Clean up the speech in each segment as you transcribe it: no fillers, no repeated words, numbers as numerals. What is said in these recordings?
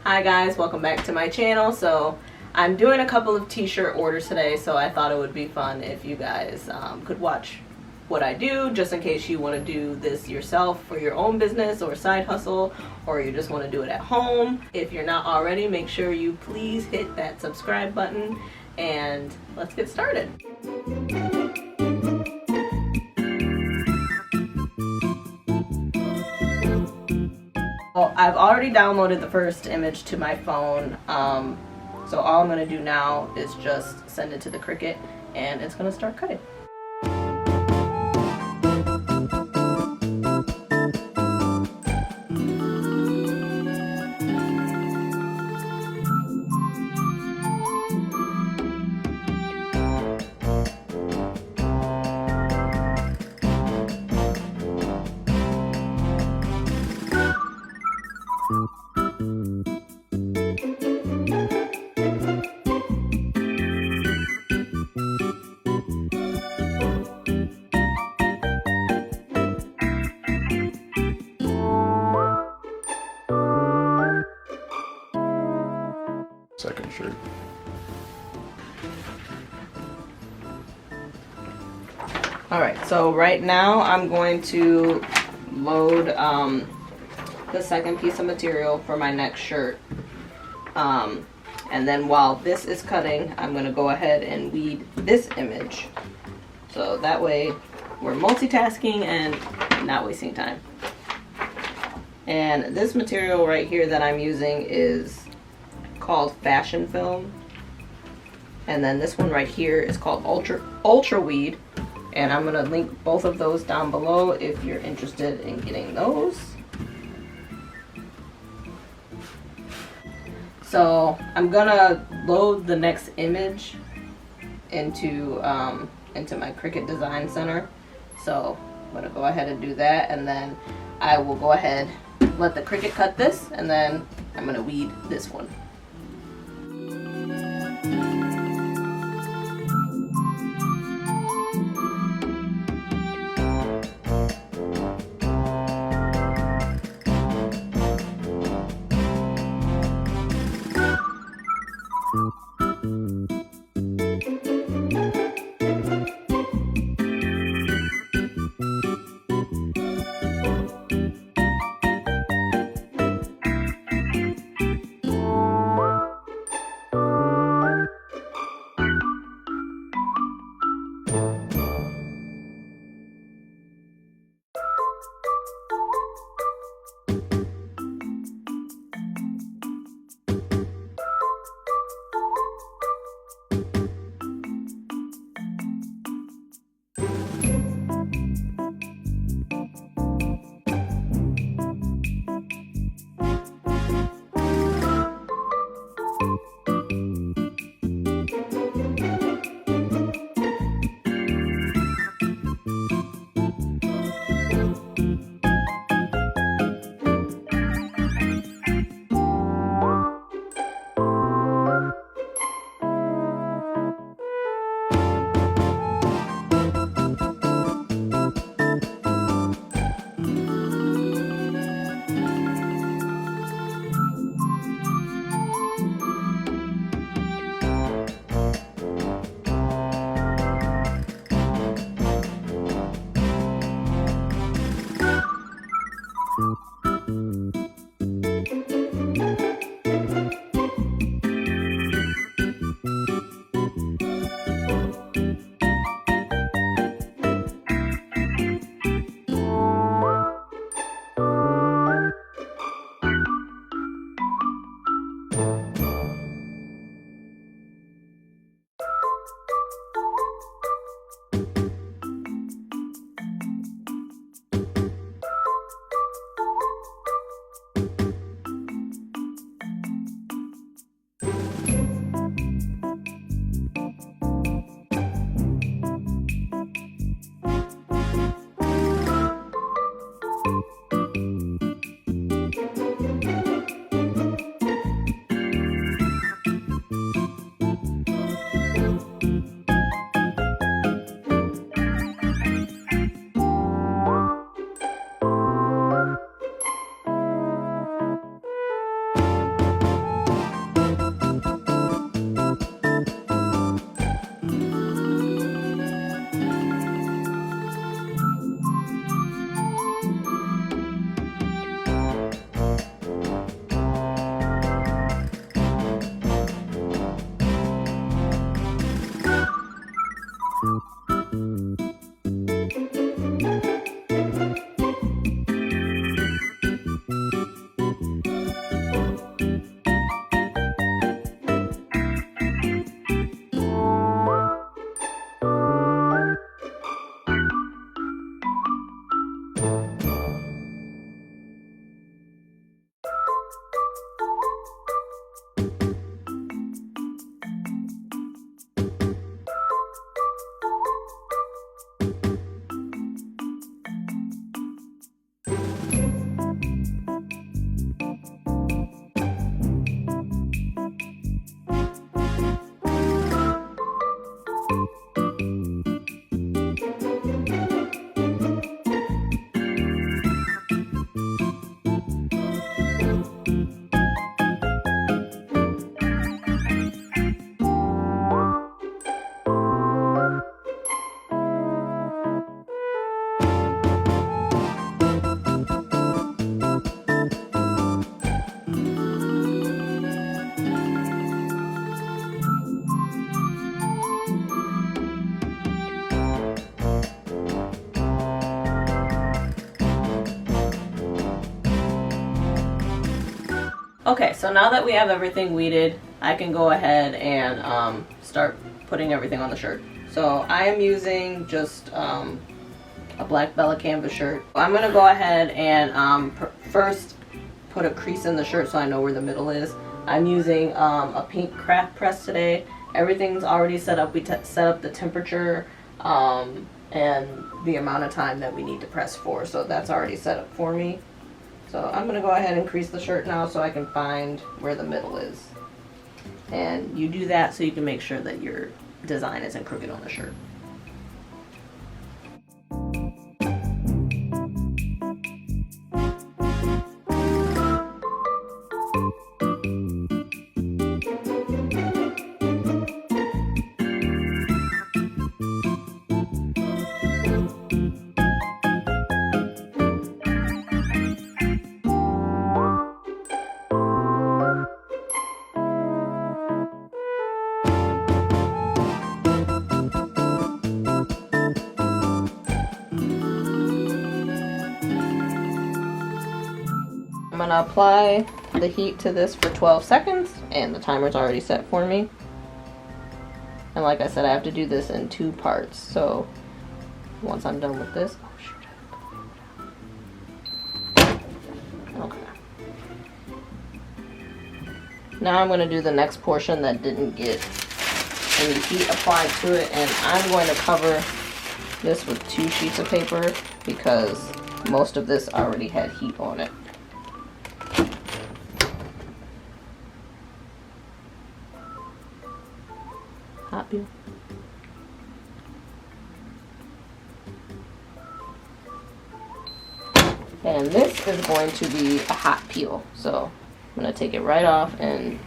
Hi guys, welcome back to my channel. So I'm doing a couple of t-shirt orders today, so I thought it would be fun if you guys could watch what I do, just in case you want to do this yourself for your own business or side hustle, or you just want to do it at home. If you're not already, make sure you please hit that subscribe button and let's get started. Well, I've already downloaded the first image to my phone, so all I'm going to do now is just send it to the Cricut and it's going to start cutting. Second shirt. Alright, so right now I'm going to load the second piece of material for my next shirt. And then while this is cutting, I'm going to go ahead and weed this image. So that way we're multitasking and not wasting time. And this material right here that I'm using is called fashion film, and then this one right here is called ultra weed, and I'm gonna link both of those down below if you're interested in getting those. So I'm gonna load the next image into my Cricut Design Center, so I'm gonna go ahead and do that, and then I will go ahead, let the Cricut cut this, and then I'm gonna weed this one. Okay, so now that we have everything weeded, I can go ahead and start putting everything on the shirt. So I am using just a black Bella canvas shirt. I'm gonna go ahead and first put a crease in the shirt so I know where the middle is. I'm using a pink craft press today. Everything's already set up. We set up the temperature and the amount of time that we need to press for, so that's already set up for me. So I'm gonna go ahead and crease the shirt now so I can find where the middle is. And you do that so you can make sure that your design isn't crooked on the shirt. I'm gonna apply the heat to this for 12 seconds, and the timer's already set for me. And like I said, I have to do this in 2 parts. So once I'm done with this, oh shoot. Okay. Now I'm gonna do the next portion that didn't get any heat applied to it, and I'm going to cover this with 2 sheets of paper because most of this already had heat on it. Hot peel. And this is going to be a hot peel. So I'm going to take it right off and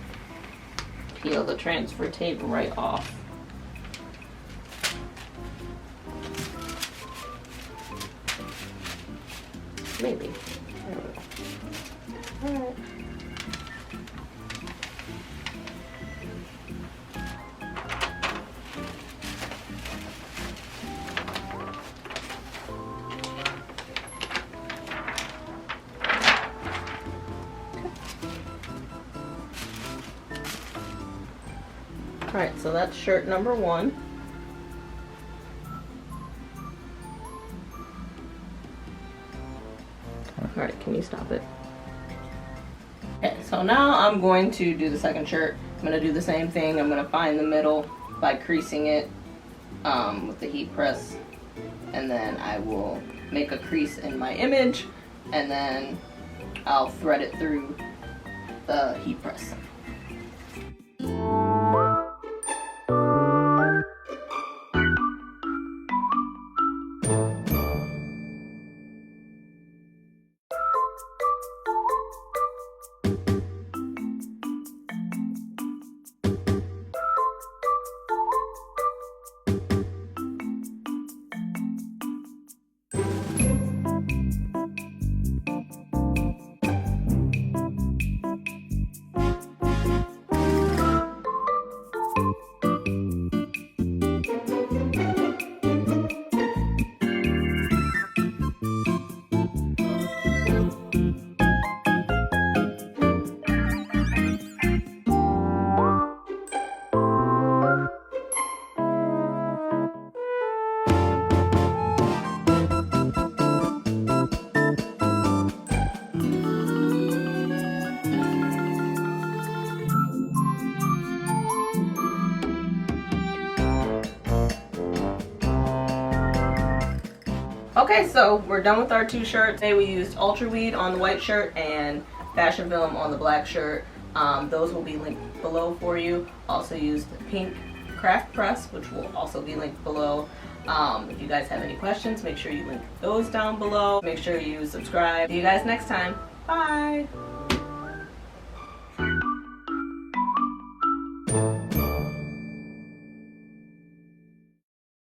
peel the transfer tape right off. Maybe. There we go. Alright. Alright, so that's shirt number 1. Alright, can you stop it? Okay, so now I'm going to do the second shirt. I'm going to do the same thing. I'm going to find the middle by creasing it with the heat press. And then I will make a crease in my image, and then I'll thread it through the heat press. Okay, so we're done with our 2 shirts. Today we used Ultra Weed on the white shirt and Fashion Film on the black shirt. Those will be linked below for you. Also used the pink craft press, which will also be linked below. If you guys have any questions, make sure you link those down below. Make sure you subscribe. See you guys next time. Bye!